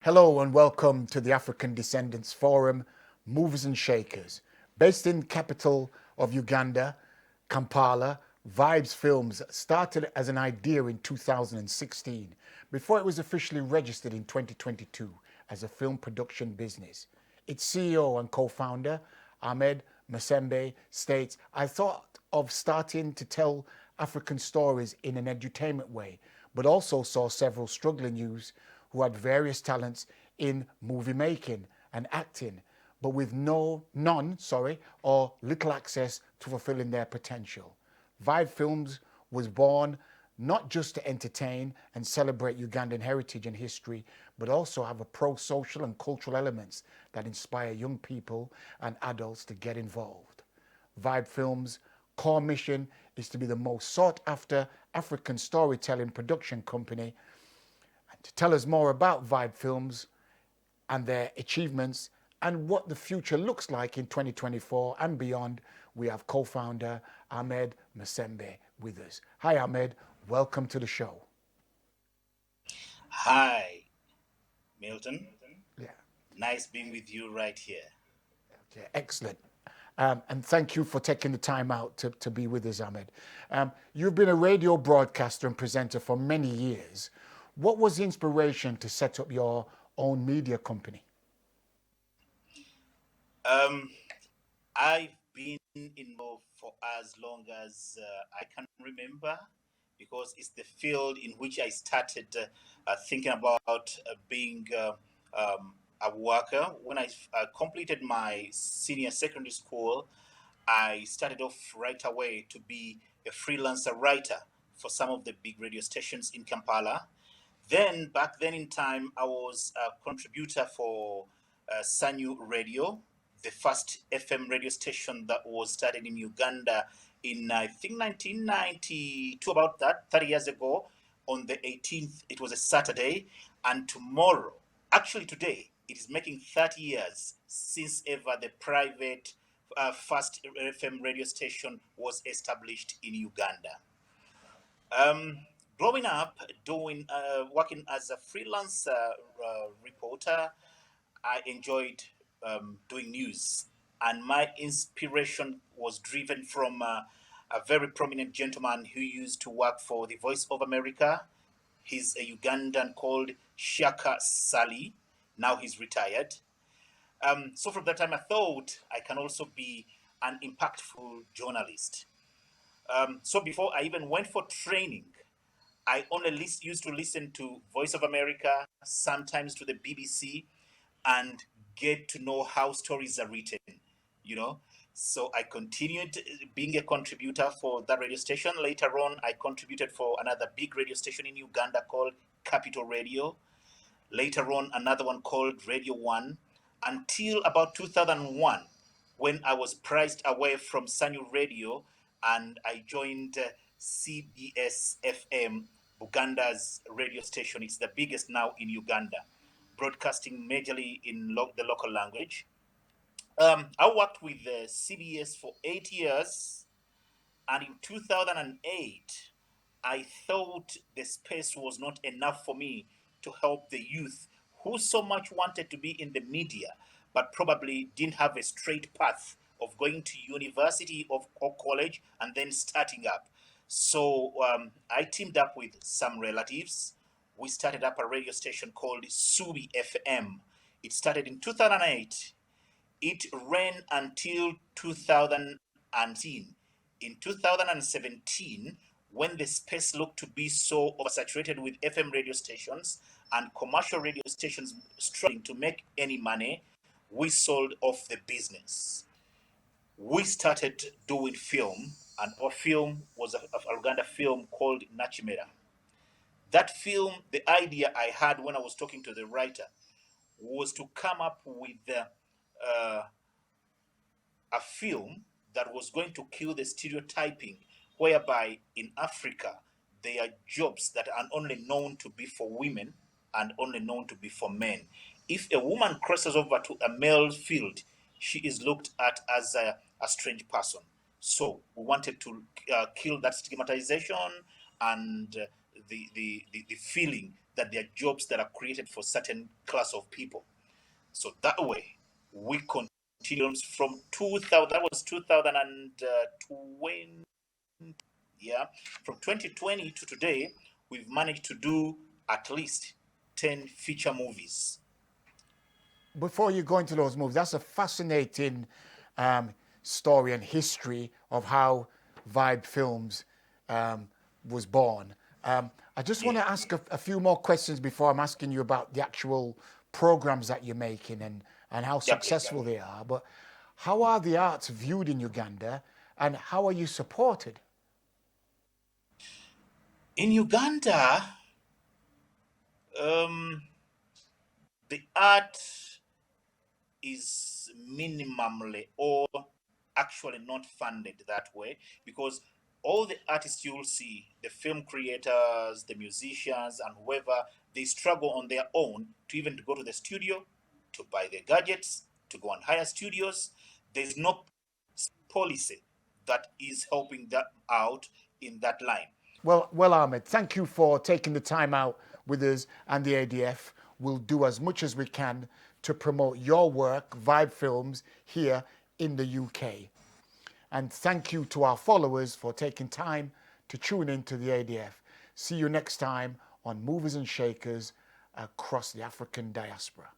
Hello and welcome to the African Descendants Forum, Movers and Shakers. Based in the capital of Uganda, Kampala, Vibes Films started as an idea in 2016 before it was officially registered in 2022 as a film production business. Its CEO and co-founder, Ahmed Masembe, states, "I thought of starting to tell African stories in an edutainment way, but also saw several struggling youths who had various talents in movie making and acting, but with none, or little access to fulfilling their potential. Vibe Films was born not just to entertain and celebrate Ugandan heritage and history, but also have a pro-social and cultural elements that inspire young people and adults to get involved. Vibe Films' core mission is to be the most sought after African storytelling production company. And to tell us more about Vibe Films and their achievements and what the future looks like in 2024 and beyond, we have co-founder Ahmed Masembe with us. Hi Ahmed, welcome to the show. Hi, Milton. Yeah, Nice being with you right here. yeah, excellent. And thank you for taking the time out to be with us, Ahmed. You've been a radio broadcaster and presenter for many years. What was the inspiration to set up your own media company? Um, I've been involved for as long as I can remember because it's the field in which I started thinking about being a worker. When I completed my senior secondary school, I started off right away to be a freelancer writer for some of the big radio stations in Kampala. Then, back then in time, I was a contributor for Sanyu Radio, the first FM radio station that was started in Uganda in, I think, 1992, about that, 30 years ago. On the 18th, it was a Saturday, and tomorrow, actually today, it is making 30 years since ever the private first FM radio station was established in Uganda. Um, Growing up, doing working as a freelance reporter, I enjoyed doing news, and my inspiration was driven from a very prominent gentleman who used to work for the Voice of America. He's a Ugandan called Shaka Sali. Now he's retired. So from that time, I thought I can also be an impactful journalist. So before I even went for training, I only used to listen to Voice of America, sometimes to the BBC, and get to know how stories are written, you know. So I continued being a contributor for that radio station. Later on, I contributed for another big radio station in Uganda called Capital Radio. Later on, another one called Radio One, until about 2001, when I was priced away from Sanyu Radio and I joined CBS FM, Uganda's radio station. It's the biggest now in Uganda, broadcasting majorly in the local language. I worked with CBS for 8 years, and in 2008, I thought the space was not enough for me to help the youth who so much wanted to be in the media, but probably didn't have a straight path of going to university or college and then starting up. So I teamed up with some relatives. We started up a radio station called Subi FM. It started in 2008. It ran until 2017. In 2017, when the space looked to be so oversaturated with FM radio stations and commercial radio stations struggling to make any money, we sold off the business. We started doing film, and our film was a Uganda film called Nachimera. That film, the idea I had when I was talking to the writer was to come up with uh, a film that was going to kill the stereotyping whereby in Africa there are jobs that are only known to be for women and only known to be for men. If a woman crosses over to a male field, she is looked at as a strange person. So we wanted to kill that stigmatization and the feeling that there are jobs that are created for certain class of people. So that way, we continue from 2000. That was 2020. Yeah, from 2020 to today, we've managed to do at least 10 feature movies. Before you go into those movies, that's a fascinating story and history of how Vibe Films was born. I just want to ask a few more questions before I'm asking you about the actual programs that you're making and how successful they are. But how are the arts viewed in Uganda, and how are you supported? In Uganda, um, the art is minimally or actually not funded that way, because all the artists you'll see, the film creators, the musicians, and whoever, they struggle on their own to even go to the studio, to buy the gadgets, to go and hire studios. There's no policy that is helping them out in that line. Well, Ahmed, thank you for taking the time out with us and the ADF. We'll do as much as we can to promote your work, Vibe Films, here in the UK. And thank you to our followers for taking time to tune in to the ADF. See you next time on Movers and Shakers across the African diaspora.